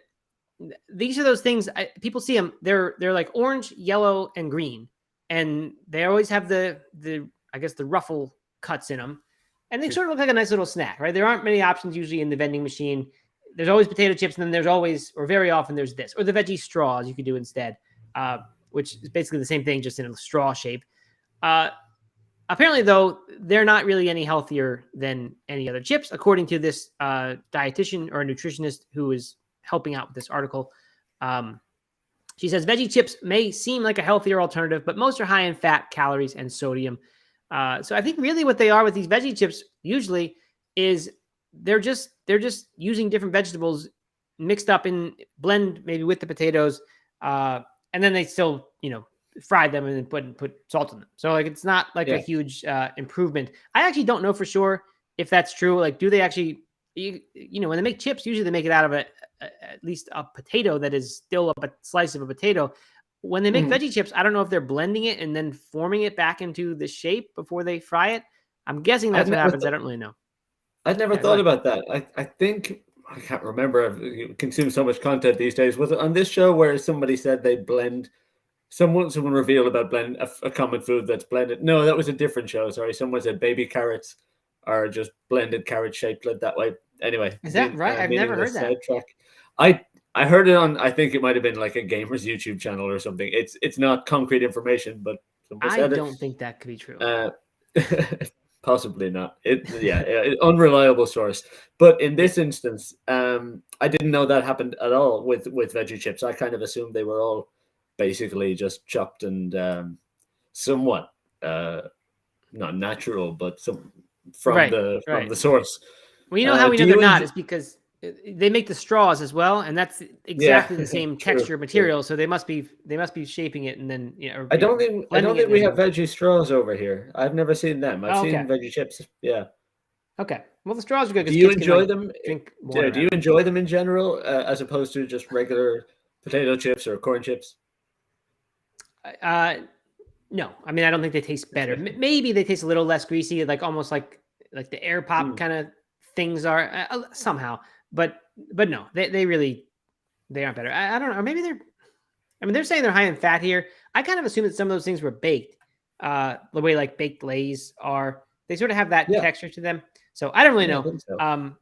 these are those things people see them. They're like orange, yellow, and green. And they always have the I guess the ruffle cuts in them, and they sort of look like a nice little snack, right? There aren't many options usually in the vending machine. There's always potato chips, and then there's always, or very often, there's this, or the veggie straws you could do instead, which is basically the same thing, just in a straw shape. Apparently, though, they're not really any healthier than any other chips, according to this dietitian or nutritionist who is helping out with this article. She says veggie chips may seem like a healthier alternative, but most are high in fat, calories, and sodium. So I think really what they are with these veggie chips usually is they're just using different vegetables mixed up in blend maybe with the potatoes, and then they still fry them and then put salt in them. So like it's not like a huge improvement. I actually don't know for sure if that's true. Like, do they actually? When they make chips, usually they make it out of at least a potato that is still a slice of a potato. When they make veggie chips, I don't know if they're blending it and then forming it back into the shape before they fry it. I'm guessing that's what happens. I don't really know. I'd never thought about that. I think, I can't remember. I've consumed so much content these days. Was it on this show where somebody said they blend? Someone revealed about blend a common food that's blended. No, that was a different show. Sorry, someone said baby carrots are just blended carrot shaped like that way. Anyway, Is that right? I've never heard meaningless that. sidetrack. I heard it on. I think it might have been like a gamer's YouTube channel or something. It's not concrete information, but somebody I said don't think that could be true. it. Possibly not. Unreliable source. But in this instance, I didn't know that happened at all with veggie chips. I kind of assumed they were all basically just chopped and somewhat not natural, but some from the source. Well, you know how we know do they're you not enj- is because they make the straws as well, and that's exactly the same true, texture material. So they must be shaping it and then I don't think blending it we and have veggie straws over here. I've never seen them. I've Oh, seen okay. veggie chips. Yeah. Okay. Well, the straws are good Do because you kids can enjoy like them? drink water. Do you enjoy them in general, as opposed to just regular potato chips or corn chips? No, I mean I don't think they taste better. Okay. Maybe they taste a little less greasy, like almost like the air pop kind of things are somehow. But no, they really they aren't better. I don't know. Or maybe they're. I mean, they're saying they're high in fat here. I kind of assume that some of those things were baked, the way like baked Lays are. They sort of have that texture to them. So I don't really know. I think so.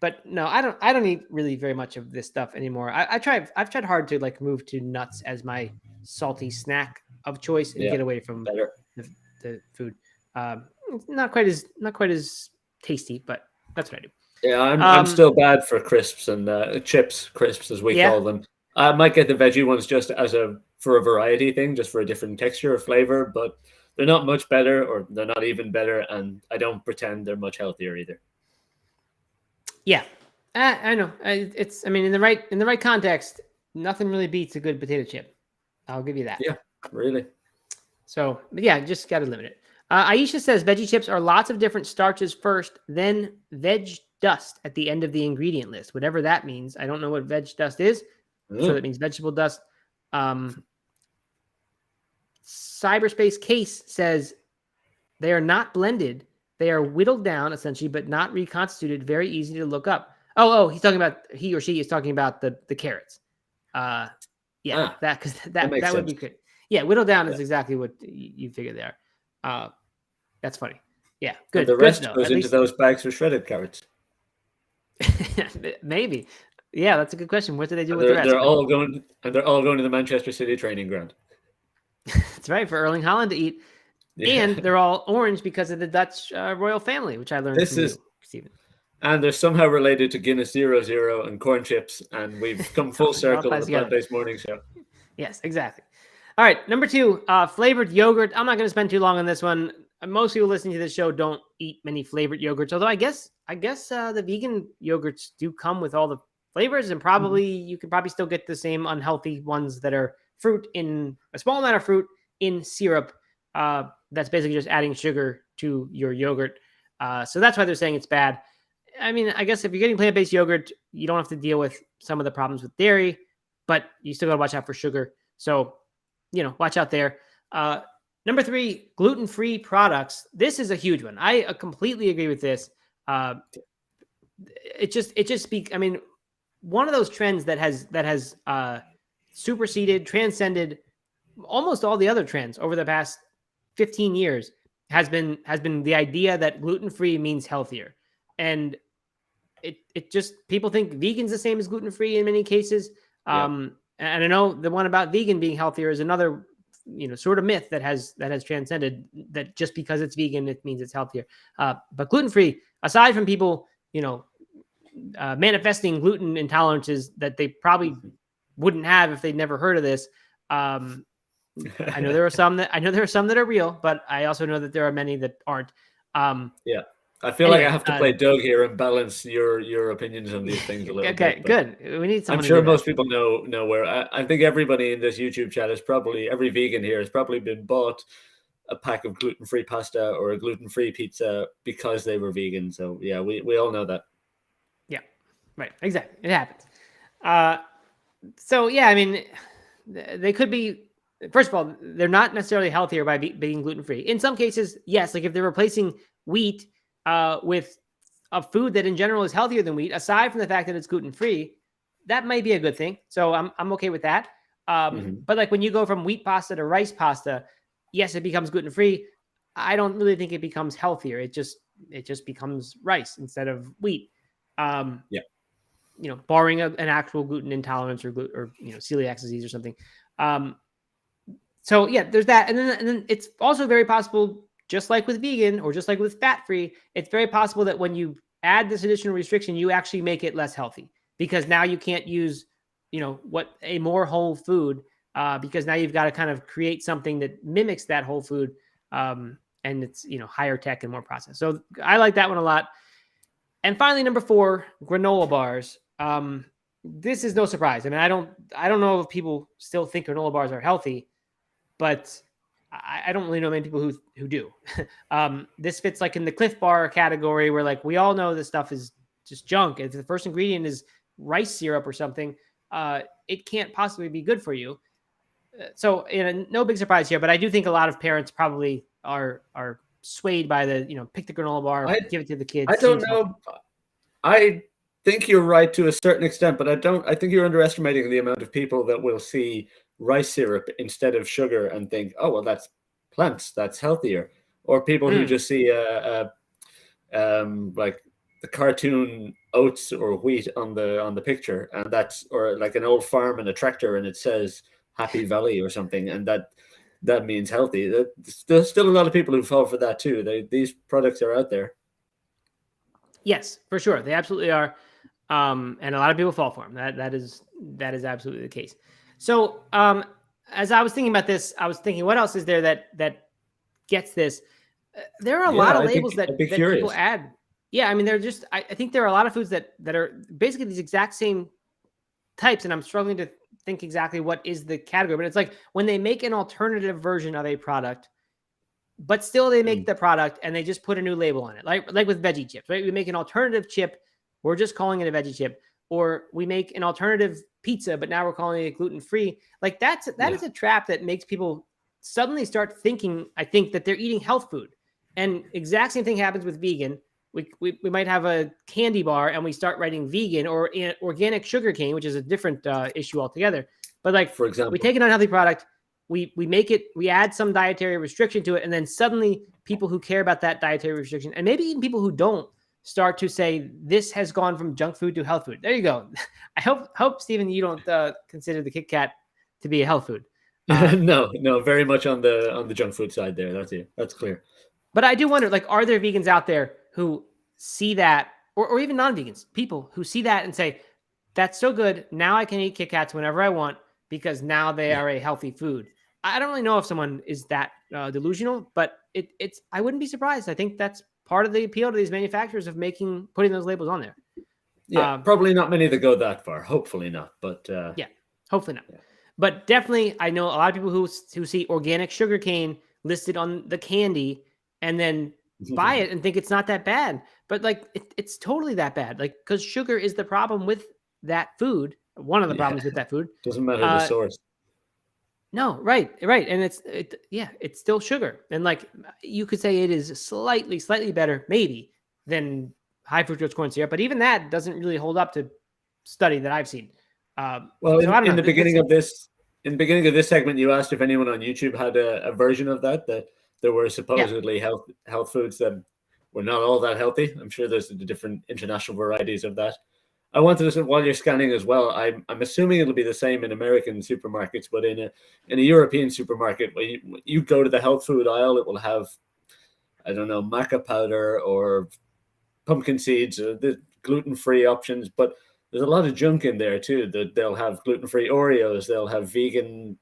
But no, I don't eat really very much of this stuff anymore. I've tried hard to like move to nuts as my salty snack of choice and get away from the food. It's not quite as tasty, but that's what I do. Yeah, I'm still bad for crisps and crisps as we call them. I might get the veggie ones just for a variety thing, just for a different texture or flavor, but they're not much better, or they're not even better, and I don't pretend they're much healthier either. Yeah, I know. I mean, in the right context, nothing really beats a good potato chip. I'll give you that. Yeah, really. So, but yeah, just got to limit it. Aisha says veggie chips are lots of different starches first, then veg dust at the end of the ingredient list, whatever that means. I don't know what veg dust is. So that means vegetable dust. Cyberspace Case says they are not blended. They are whittled down essentially, but not reconstituted. Very easy to look up. He or she is talking about the carrots. That would be good. Yeah, whittled down is exactly what you figure there. That's funny. Yeah, good. And the rest goes into those bags of shredded carrots. Maybe. Yeah, that's a good question. What do they do with the rest? They're all going to the Manchester City training ground. That's right, for Erling Haaland to eat. Yeah. And they're all orange because of the Dutch royal family, which I learned from you, Stephen. And they're somehow related to Guinness 0.0 and corn chips, and we've come full circle on the Plant-Based Morning Show. Yes, exactly. All right, number 2, flavored yogurt. I'm not going to spend too long on this one. Most people listening to this show don't eat many flavored yogurts, although I guess the vegan yogurts do come with all the flavors, and probably you can probably still get the same unhealthy ones that are fruit in a small amount of fruit in syrup. That's basically just adding sugar to your yogurt. So that's why they're saying it's bad. I mean, I guess if you're getting plant-based yogurt, you don't have to deal with some of the problems with dairy, but you still got to watch out for sugar. So, watch out there. Number 3, gluten-free products. This is a huge one. I completely agree with this. One of those trends that has superseded, transcended almost all the other trends over the past 15 years has been the idea that gluten-free means healthier. And it just, people think vegan's the same as gluten-free in many cases. And I know the one about vegan being healthier is another, sort of myth that has transcended that just because it's vegan, it means it's healthier. But gluten-free, aside from people, manifesting gluten intolerances that they probably wouldn't have if they'd never heard of this. I know there are some that are real, but I also know that there are many that aren't. I feel like I have to play Doug here and balance your opinions on these things a little bit. Okay, good. We need someone. I'm sure most people know where. I think everybody in this YouTube chat every vegan here has probably been bought a pack of gluten-free pasta or a gluten-free pizza because they were vegan. So yeah, we all know that. Yeah, right. Exactly. It happens. So yeah, I mean, they could be. First of all, they're not necessarily healthier by being gluten-free. In some cases, yes. Like if they're replacing wheat with a food that in general is healthier than wheat, aside from the fact that it's gluten-free, that might be a good thing. So I'm okay with that. But like when you go from wheat pasta to rice pasta, yes, it becomes gluten-free. I don't really think it becomes healthier. It just becomes rice instead of wheat. Yeah. Barring an actual gluten intolerance or celiac disease or something. So yeah, there's that, and then it's also very possible, just like with vegan or just like with fat free, it's very possible that when you add this additional restriction, you actually make it less healthy because now you can't use, what a more whole food, because now you've got to kind of create something that mimics that whole food, and it's higher tech and more processed. So I like that one a lot. And finally, number 4, granola bars. This is no surprise. I mean, I don't know if people still think granola bars are healthy, but I don't really know many people who do. This fits like in the Cliff Bar category where like we all know this stuff is just junk. If the first ingredient is rice syrup or something, it can't possibly be good for you. So no big surprise here, but I do think a lot of parents probably are swayed by the pick the granola bar, give it to the kids. I don't know. I think you're right to a certain extent, but I think you're underestimating the amount of people that will see rice syrup instead of sugar and think, oh, well, that's plants, that's healthier. Or people who just see like the cartoon oats or wheat on the picture, and that's, or like an old farm and a tractor and it says Happy Valley or something, and that means healthy. There's still a lot of people who fall for that too. These products are out there. Yes, for sure. They absolutely are. And a lot of people fall for them. That is absolutely the case. So as I was thinking about this, I was thinking, what else is there that gets this? There are a lot of labels that people add. Yeah, I mean, I think there are a lot of foods that are basically these exact same types, and I'm struggling to think exactly what is the category. But it's like when they make an alternative version of a product, but still they make the product and they just put a new label on it. Like with veggie chips, right? We make an alternative chip, we're just calling it a veggie chip. Or we make an alternative pizza, but now we're calling it gluten-free. Like that is a trap that makes people suddenly start thinking, I think, that they're eating health food. And exact same thing happens with vegan. We might have a candy bar and we start writing vegan or organic sugarcane, which is a different issue altogether. But like, for example, we take an unhealthy product, we make it, we add some dietary restriction to it, and then suddenly people who care about that dietary restriction, and maybe even people who don't, start to say this has gone from junk food to health food. There you go. I hope Stephen, you don't consider the Kit Kat to be a health food. No, very much on the junk food side there. That's clear. But I do wonder, like, are there vegans out there who see that, or even non-vegans, people who see that and say, that's so good, now I can eat Kit Kats whenever I want because now they are a healthy food. I don't really know if someone is that delusional, but it's I wouldn't be surprised. I think that's part of the appeal to these manufacturers of putting those labels on there. Yeah, probably not many that go that far. Hopefully not, but yeah, hopefully not. Yeah. But definitely, I know a lot of people who see organic sugarcane listed on the candy and then buy it and think it's not that bad. But like, it's totally that bad. Like, because sugar is the problem with that food. One of the problems with that food. Doesn't matter the source. No, right. And it's still sugar. And like, you could say it is slightly better, maybe, than high fructose corn syrup. But even that doesn't really hold up to study that I've seen. Well, in the beginning of this segment, you asked if anyone on YouTube had a version of that there were supposedly health foods that were not all that healthy. I'm sure there's the different international varieties of that. I wanted to say, while you're scanning as well, I'm assuming it'll be the same in American supermarkets, but in a European supermarket, when you go to the health food aisle, it will have, I don't know, maca powder or pumpkin seeds, or the gluten-free options, but there's a lot of junk in there too. That they'll have gluten-free Oreos, they'll have vegan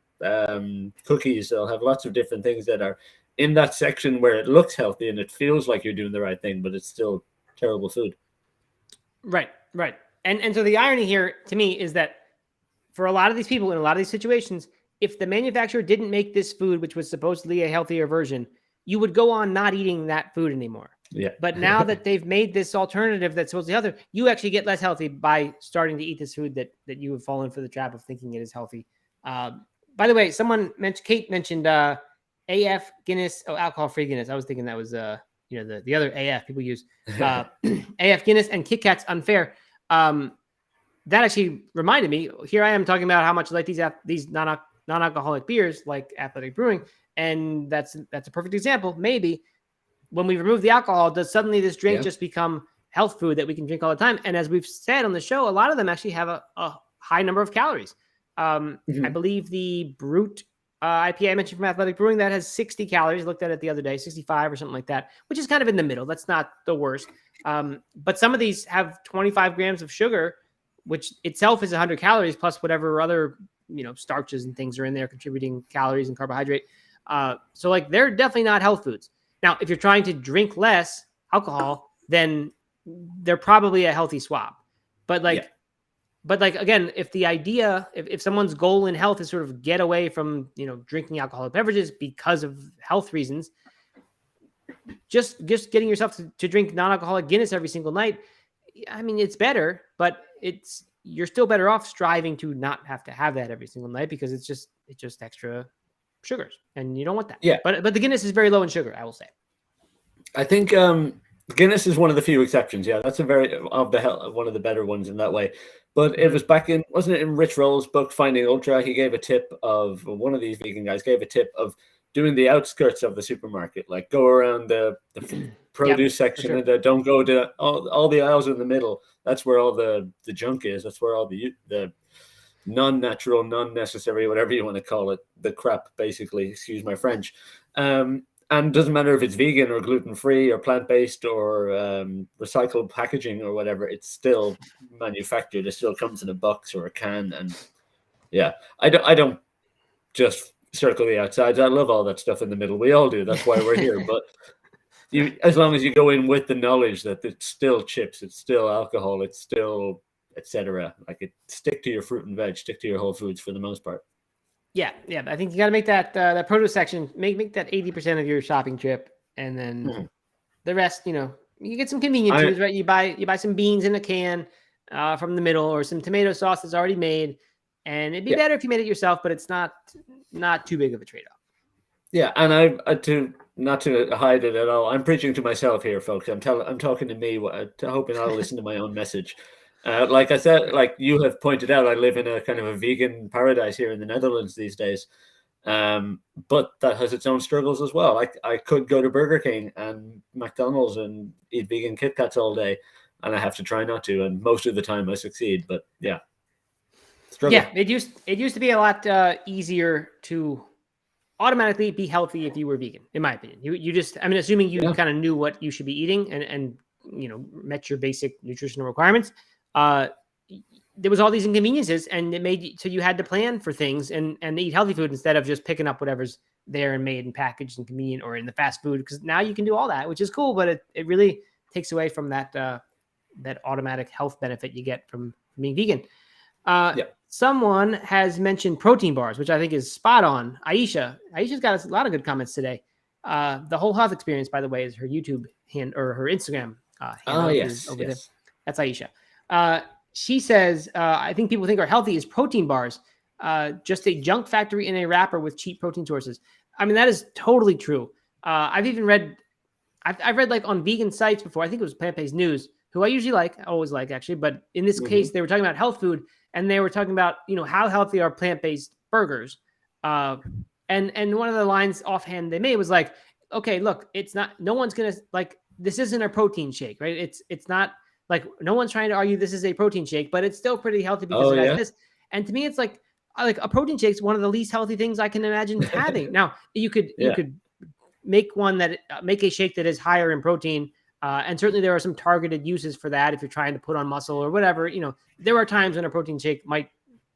cookies, they'll have lots of different things that are in that section where it looks healthy and it feels like you're doing the right thing, but it's still terrible food. Right. And so the irony here to me is that for a lot of these people in a lot of these situations, if the manufacturer didn't make this food, which was supposedly a healthier version, you would go on not eating that food anymore. Yeah. But now that they've made this alternative that's supposedly healthier, you actually get less healthy by starting to eat this food that you have fallen for the trap of thinking it is healthy. By the way, Kate mentioned AF Guinness, alcohol-free Guinness. I was thinking that was the other AF people use. AF Guinness and Kit Kat's Unfair. That actually reminded me. Here I am talking about how much I like these non-alcoholic beers, like Athletic Brewing, and that's a perfect example. Maybe when we remove the alcohol, does suddenly this drink just become health food that we can drink all the time. And as we've said on the show, a lot of them actually have a high number of calories. I believe the Brute IPA I mentioned from Athletic Brewing, that has 60 calories. Looked at it the other day, 65 or something like that, which is kind of in the middle. That's not the worst. But some of these have 25 grams of sugar, which itself is 100 calories plus whatever other, starches and things are in there contributing calories and carbohydrate. So like they're definitely not health foods. Now, if you're trying to drink less alcohol, then they're probably a healthy swap. But again, if the idea, if someone's goal in health is sort of get away from, drinking alcoholic beverages because of health reasons, just getting yourself to drink non-alcoholic Guinness every single night, I mean, it's better, but you're still better off striving to not have to have that every single night because it's just extra sugars and you don't want that. Yeah. But the Guinness is very low in sugar, I will say. I think Guinness is one of the few exceptions. Yeah, that's one of the better ones in that way. But it was wasn't it in Rich Roll's book, Finding Ultra? He gave a tip of, one of these vegan guys gave a tip of doing the outskirts of the supermarket, like go around the produce section and don't go to all the aisles in the middle. That's where all the junk is. That's where all the non-natural, non-necessary, whatever you want to call it, the crap, basically, excuse my French. And it doesn't matter if it's vegan or gluten-free or plant-based or recycled packaging or whatever, it's still manufactured. It still comes in a box or a can. And yeah, I don't just circle the outsides. I love all that stuff in the middle. We all do. That's why we're here. But as long as you go in with the knowledge that it's still chips, it's still alcohol, it's still etc. Stick to your fruit and veg, stick to your whole foods for the most part. Yeah. I think you got to make that produce section make that 80% of your shopping trip, and then the rest, you get some convenient foods, right? You buy some beans in a can from the middle, or some tomato sauce that's already made, and it'd be better if you made it yourself, but it's not too big of a trade-off. Yeah, and not to hide it at all, I'm preaching to myself here, folks. I'm talking to me, hoping I'll listen to my own message. Like I said, like you have pointed out, I live in a kind of a vegan paradise here in the Netherlands these days. But that has its own struggles as well. I could go to Burger King and McDonald's and eat vegan Kit Kats all day, and I have to try not to. And most of the time I succeed, but yeah. Struggle. Yeah, it used to be a lot easier to automatically be healthy if you were vegan, in my opinion. Assuming you kind of knew what you should be eating and met your basic nutritional requirements. There was all these inconveniences, and it made so you had to plan for things and eat healthy food instead of just picking up whatever's there and made and packaged and convenient or in the fast food. Because now you can do all that, which is cool, but it really takes away from that automatic health benefit you get from being vegan. Someone has mentioned protein bars, which I think is spot on. Aisha's got a lot of good comments today. The Whole Health Experience, by the way, is her YouTube or her Instagram handle. Yes. There. That's Aisha. She says, I think people think are healthy is protein bars, just a junk factory in a wrapper with cheap protein sources. I mean, that is totally true. I've even read, I've read like on vegan sites before. I think it was Plant-Based News, who I always like actually. But in this case, they were talking about health food, and they were talking about, how healthy are plant-based burgers. And one of the lines offhand they made was like, okay, look, it's not, no one's going to this isn't a protein shake, right? It's not, like, no one's trying to argue this is a protein shake, but it's still pretty healthy because it has this. And to me, it's like a protein shake is one of the least healthy things I can imagine having. Now, you could make make a shake that is higher in protein, and certainly there are some targeted uses for that if you're trying to put on muscle or whatever. There are times when a protein shake might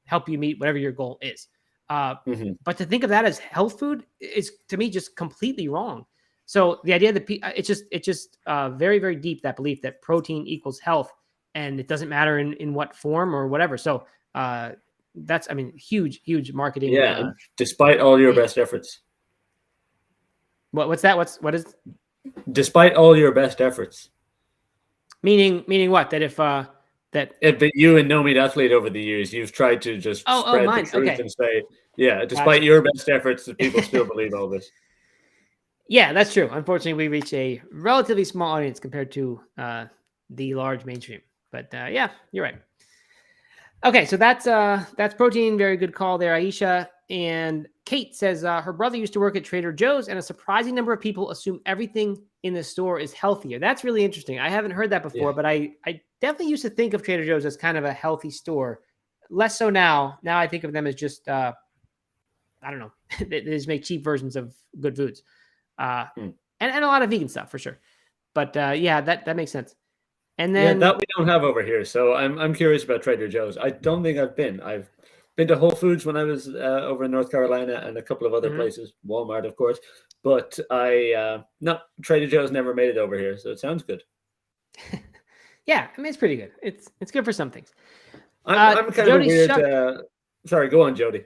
help you meet whatever your goal is. But to think of that as health food is, to me, just completely wrong. So the idea that it's just very, very deep, that belief that protein equals health, and it doesn't matter in what form or whatever. So that's, huge marketing. Yeah, despite all your best efforts. What's that? What is? Despite all your best efforts. Meaning what? That if you and No Meat Athlete over the years, you've tried to just spread the truth and say, despite your best efforts, people still believe all this. Yeah, that's true. Unfortunately, we reach a relatively small audience compared to the large mainstream. But yeah, you're right. Okay, so that's protein. Very good call there, Aisha. And Kate says her brother used to work at Trader Joe's, and a surprising number of people assume everything in the store is healthier. That's really interesting. I haven't heard that before, but I definitely used to think of Trader Joe's as kind of a healthy store. Less so now. Now I think of them as just, I don't know, they just make cheap versions of good foods. And a lot of vegan stuff for sure. But yeah, that makes sense. And then that we don't have over here. So I'm curious about Trader Joe's. I don't think I've been. I've been to Whole Foods when I was over in North Carolina and a couple of other places, Walmart, of course. But no, Trader Joe's never made it over here. So it sounds good. Yeah, I mean, it's pretty good. It's good for some things. I'm kind of weird. Sorry, go on, Jody.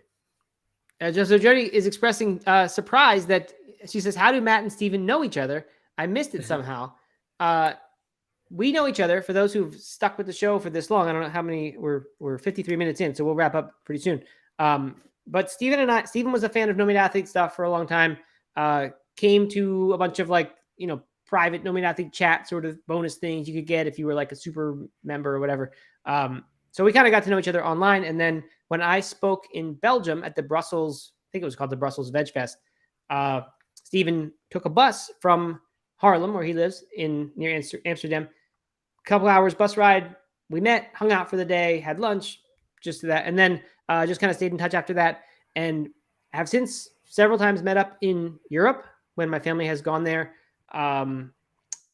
So Jody is expressing surprise that she says, "How do Matt and Steven know each other? I missed it somehow." We know each other. For those who've stuck with the show for this long, I don't know how many. We're 53 minutes in, so we'll wrap up pretty soon. But Steven was a fan of No Meat Athlete stuff for a long time. Came to a bunch of private No Meat Athlete chat sort of bonus things you could get if you were like a super member or whatever. So we kind of got to know each other online. And then when I spoke in Belgium at the Brussels, I think it was called the Brussels Veg Fest, Steven took a bus from Haarlem, where he lives near Amsterdam. A couple hours bus ride. We met, hung out for the day, had lunch, just that. And then just kind of stayed in touch after that. And have since several times met up in Europe when my family has gone there.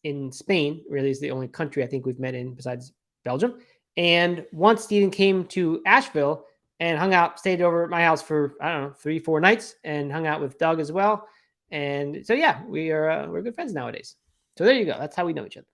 In Spain, really is the only country I think we've met in besides Belgium. And once Steven came to Asheville and hung out, stayed over at my house for, 3-4 nights and hung out with Doug as well. And so, yeah, we're good friends nowadays. So there you go. That's how we know each other.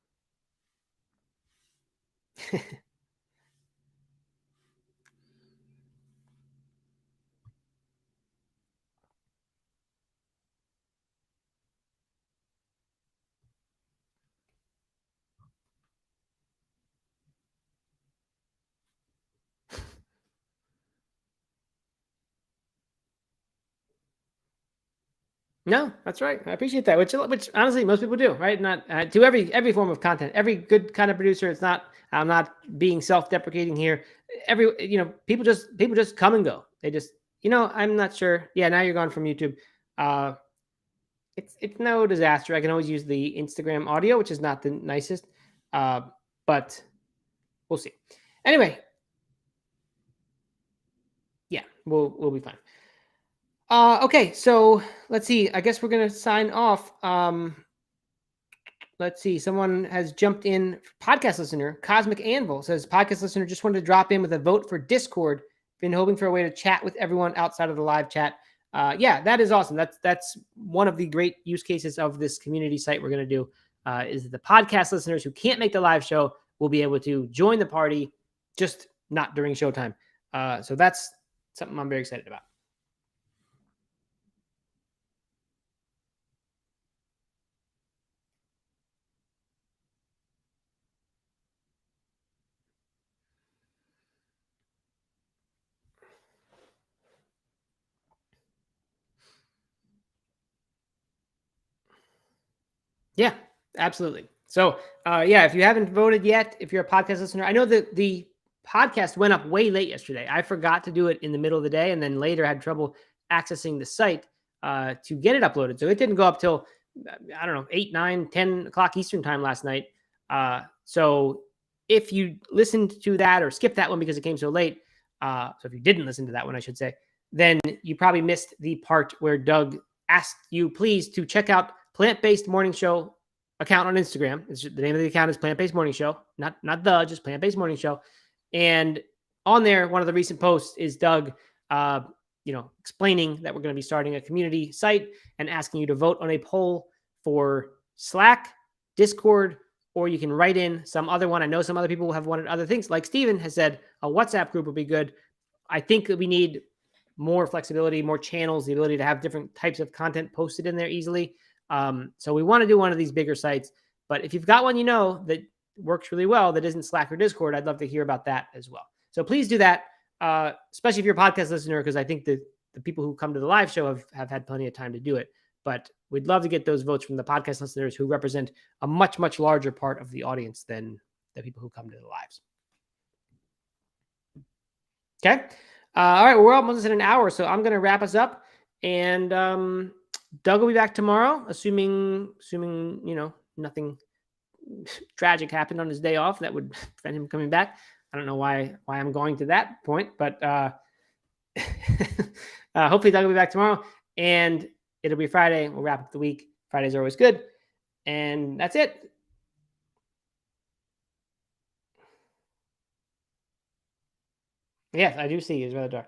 No, that's right. I appreciate that, which honestly most people do, right? Not to every form of content, every good kind of producer. It's not. I'm not being self-deprecating here. People just come and go. They just, I'm not sure. Yeah, now you're gone from YouTube. It's no disaster. I can always use the Instagram audio, which is not the nicest, but we'll see. Anyway, yeah, we'll be fine. Okay, so let's see. I guess we're gonna sign off. Let's see. Someone has jumped in. Podcast listener Cosmic Anvil says, "Podcast listener just wanted to drop in with a vote for Discord. Been hoping for a way to chat with everyone outside of the live chat." Yeah, that is awesome. That's one of the great use cases of this community site we're gonna do. Is that the podcast listeners who can't make the live show will be able to join the party, just not during showtime. So that's something I'm very excited about. Yeah, absolutely. So, yeah, if you haven't voted yet, if you're a podcast listener, I know that the podcast went up way late yesterday. I forgot to do it in the middle of the day, and then later had trouble accessing the site to get it uploaded. So it didn't go up till, 8, 9, 10 o'clock Eastern time last night. So if you listened to that or skipped that one because it came so late, so if you didn't listen to that one, I should say, then you probably missed the part where Doug asked you please to check out Plant-Based Morning Show account on Instagram. The name of the account is Plant-Based Morning Show, just Plant-Based Morning Show. And on there, one of the recent posts is Doug, explaining that we're going to be starting a community site and asking you to vote on a poll for Slack, Discord, or you can write in some other one. I know some other people have wanted other things. Like Steven has said, a WhatsApp group would be good. I think that we need more flexibility, more channels, the ability to have different types of content posted in there easily. So we want to do one of these bigger sites, but if you've got one, that works really well, that isn't Slack or Discord, I'd love to hear about that as well. So please do that, especially if you're a podcast listener, because I think the people who come to the live show have had plenty of time to do it, but we'd love to get those votes from the podcast listeners who represent a much, much larger part of the audience than the people who come to the lives. Okay. All right. We're almost at an hour, so I'm going to wrap us up. And Doug will be back tomorrow, assuming nothing tragic happened on his day off that would prevent him coming back. I don't know why I'm going to that point, but hopefully Doug will be back tomorrow, and it'll be Friday. We'll wrap up the week. Fridays are always good, and that's it. Yes, I do see it's rather dark.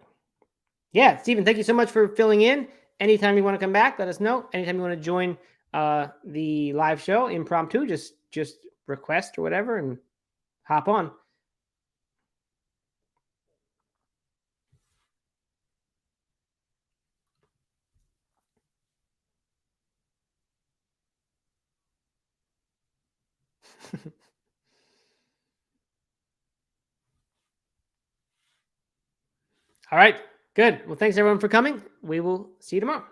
Yeah, Stephen, thank you so much for filling in. Anytime you want to come back, let us know. Anytime you want to join the live show impromptu, just request or whatever and hop on. All right, good. Well, thanks everyone for coming. We will see you tomorrow.